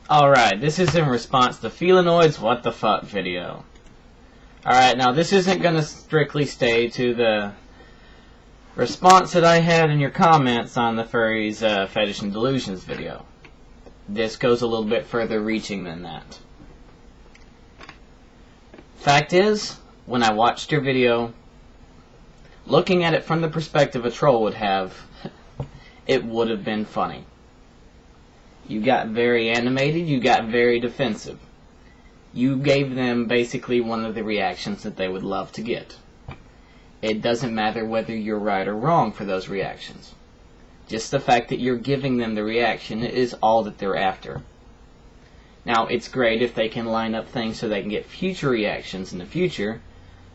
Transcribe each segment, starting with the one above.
Alright, this is in response to Felinoid's What the Fuck video. Alright, now this isn't going to strictly stay to the response that I had in your comments on the Furries Fetish and Delusions video. This goes a little bit further reaching than that. Fact is, when I watched your video, looking at it from the perspective a troll would have, it would have been funny. You got very animated, you got very defensive. You gave them basically one of the reactions that they would love to get. It doesn't matter whether you're right or wrong for those reactions. Just the fact that you're giving them the reaction is all that they're after. Now, it's great if they can line up things so they can get future reactions in the future,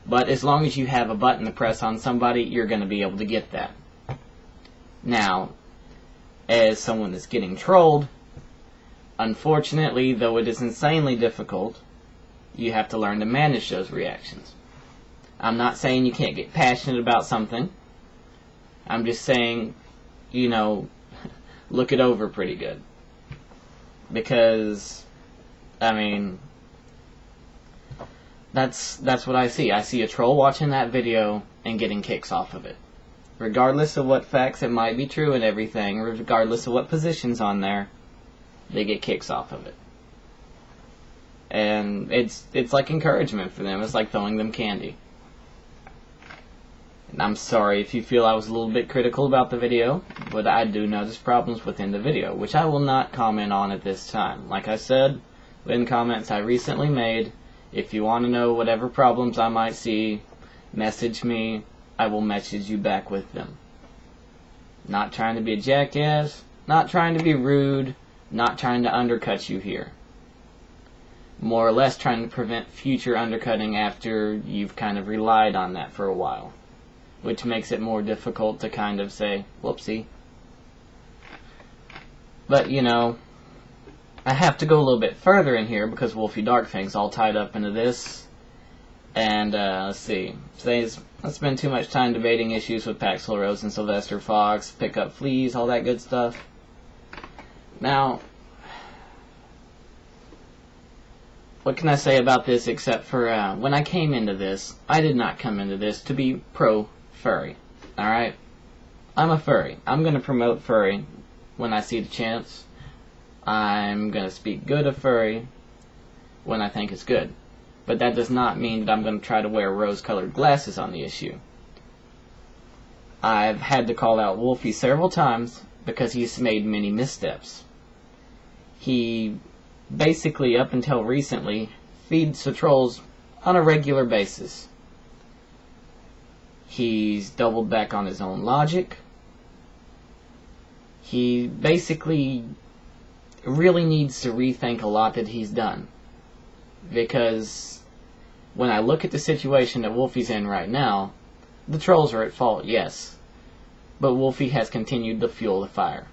but as long as you have a button to press on somebody, you're going to be able to get that. Now, as someone that's getting trolled, unfortunately, though it is insanely difficult, you have to learn to manage those reactions. I'm not saying you can't get passionate about something. I'm just saying, you know, look it over pretty good. Because, I mean, that's what I see. I see a troll watching that video and getting kicks off of it. Regardless of what facts it might be true and everything, regardless of what position's on there, they get kicks off of it. And it's like encouragement for them. It's like throwing them candy. And I'm sorry if you feel I was a little bit critical about the video, but I do notice problems within the video, which I will not comment on at this time. Like I said in comments I recently made, if you want to know whatever problems I might see, message me. I will message you back with them. Not trying to be a jackass, not trying to be rude, not trying to undercut you here. More or less trying to prevent future undercutting after you've kind of relied on that for a while. Which makes it more difficult to kind of say, whoopsie. But, you know, I have to go a little bit further in here because Wolfie Darkfang's all tied up into this. And, let's see. I spend too much time debating issues with Paxil Rose and Sylvester Fox, pick up fleas, all that good stuff. Now, what can I say about this except for when I came into this, I did not come into this to be pro-furry. Alright? I'm a furry. I'm going to promote furry when I see the chance. I'm going to speak good of furry when I think it's good. But that does not mean that I'm going to try to wear rose-colored glasses on the issue. I've had to call out Wolfie several times because he's made many missteps. He basically, up until recently, feeds the trolls on a regular basis. He's doubled back on his own logic. He basically really needs to rethink a lot that he's done. Because when I look at the situation that Wolfie's in right now, the trolls are at fault, yes. But Wolfie has continued to fuel the fire.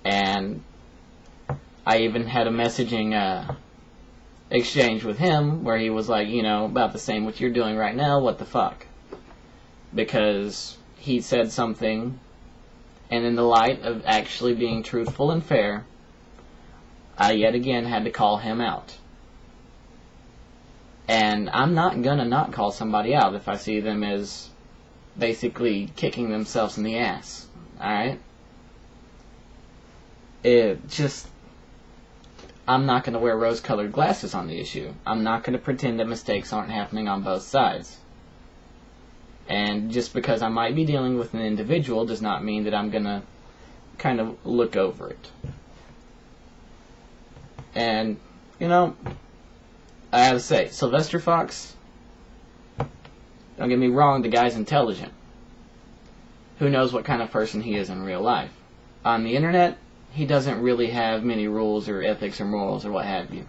And I even had a messaging exchange with him where he was like, you know, about the same what you're doing right now, what the fuck? Because he said something, and in the light of actually being truthful and fair, I yet again had to call him out. And I'm not gonna not call somebody out if I see them as basically kicking themselves in the ass. Alright? I'm not gonna wear rose-colored glasses on the issue. I'm not gonna pretend that mistakes aren't happening on both sides. And just because I might be dealing with an individual does not mean that I'm gonna kind of look over it. And, you know, I gotta say, Sylvester Fox, don't get me wrong, the guy's intelligent. Who knows what kind of person he is in real life. On the internet, he doesn't really have many rules or ethics or morals or what have you.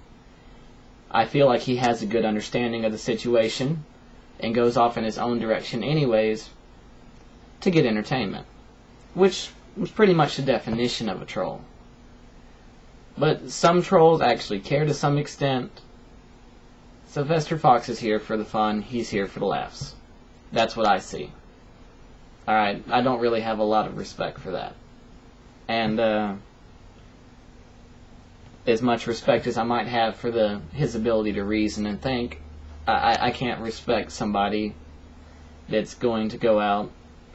I feel like he has a good understanding of the situation and goes off in his own direction anyways to get entertainment. Which was pretty much the definition of a troll. But some trolls actually care to some extent. Sylvester Fox is here for the fun. He's here for the laughs. That's what I see. Alright, I don't really have a lot of respect for that. And, as much respect as I might have for his ability to reason and think, I can't respect somebody that's going to go out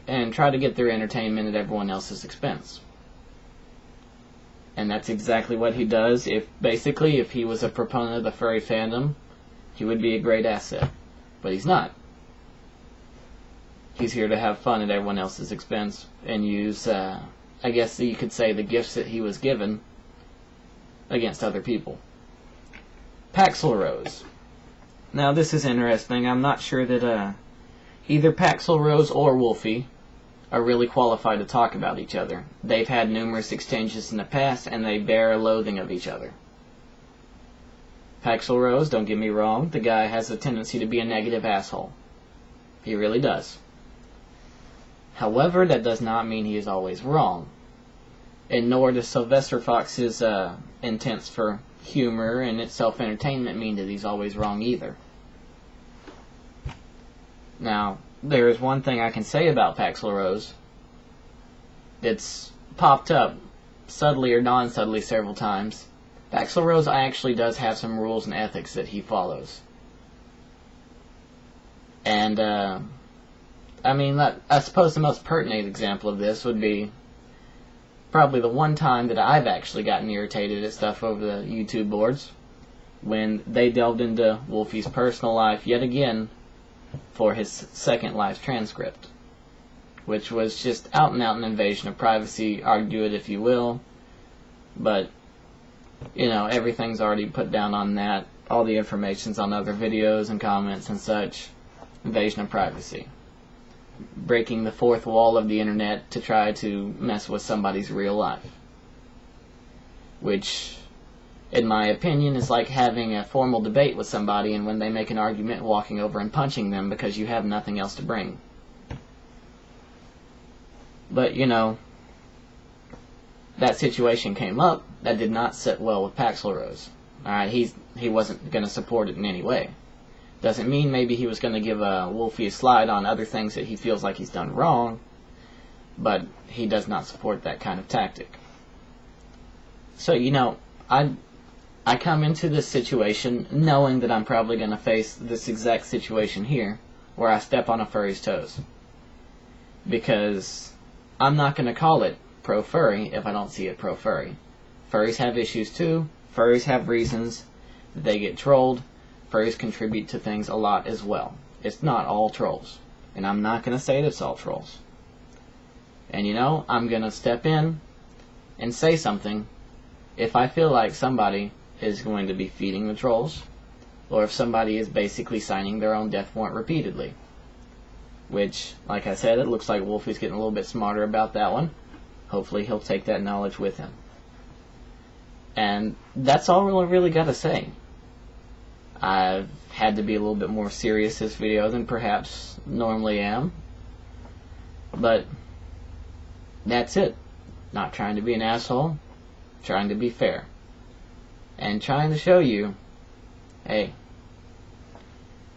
and try to get their entertainment at everyone else's expense. And that's exactly what he does. If he was a proponent of the furry fandom, he would be a great asset. But he's not. He's here to have fun at everyone else's expense and use, I guess you could say, the gifts that he was given against other people. Paxel Rose. Now this is interesting. I'm not sure that either Paxel Rose or Wolfie are really qualified to talk about each other. They've had numerous exchanges in the past, and they bear a loathing of each other. Paxel Rose, don't get me wrong, the guy has a tendency to be a negative asshole. He really does. However, that does not mean he is always wrong. And nor does Sylvester Fox's intents for humor and its self-entertainment mean that he's always wrong either. Now, there is one thing I can say about Paxel Rose. It's popped up subtly or non-subtly several times. Paxel Rose actually does have some rules and ethics that he follows. And, I mean, I suppose the most pertinent example of this would be probably the one time that I've actually gotten irritated at stuff over the YouTube boards, when they delved into Wolfie's personal life yet again for his Second Life transcript, which was just out and out an invasion of privacy. Argue it if you will, but you know, everything's already put down on that. All the information's on other videos and comments and such. Invasion of privacy. Breaking the fourth wall of the internet to try to mess with somebody's real life. Which, in my opinion, is like having a formal debate with somebody, and when they make an argument, walking over and punching them because you have nothing else to bring. But, you know, that situation came up. That did not sit well with Paxel Rose. Alright, he wasn't going to support it in any way. Doesn't mean maybe he was going to give Wolfie a slide on other things that he feels like he's done wrong, but he does not support that kind of tactic. So, you know, I come into this situation knowing that I'm probably going to face this exact situation here, where I step on a furry's toes. Because I'm not going to call it pro-furry if I don't see it pro-furry. Furries have issues too. Furries have reasons that they get trolled. Furries contribute to things a lot as well. It's not all trolls. And I'm not going to say it's all trolls. And you know, I'm going to step in and say something if I feel like somebody is going to be feeding the trolls, or if somebody is basically signing their own death warrant repeatedly. Which, like I said, it looks like Wolfie's getting a little bit smarter about that one. Hopefully he'll take that knowledge with him. And that's all I really got to say. I've had to be a little bit more serious this video than perhaps normally am. But that's it. Not trying to be an asshole. Trying to be fair. And trying to show you, hey,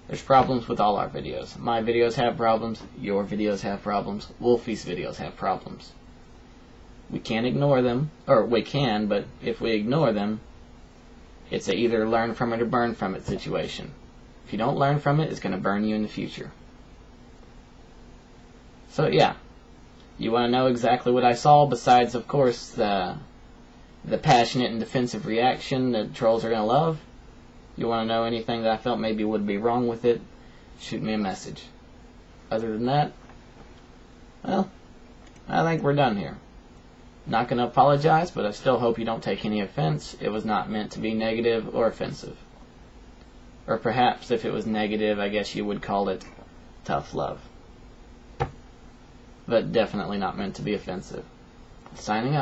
there's problems with all our videos. My videos have problems. Your videos have problems. Wolfie's videos have problems. We can't ignore them. Or we can, but if we ignore them, it's a either learn from it or burn from it situation. If you don't learn from it, it's going to burn you in the future. So yeah, you want to know exactly what I saw, besides, of course, the passionate and defensive reaction that trolls are going to love? You want to know anything that I felt maybe would be wrong with it? Shoot me a message. Other than that, well, I think we're done here. Not going to apologize, but I still hope you don't take any offense. It was not meant to be negative or offensive. Or perhaps if it was negative, I guess you would call it tough love. But definitely not meant to be offensive. Signing out.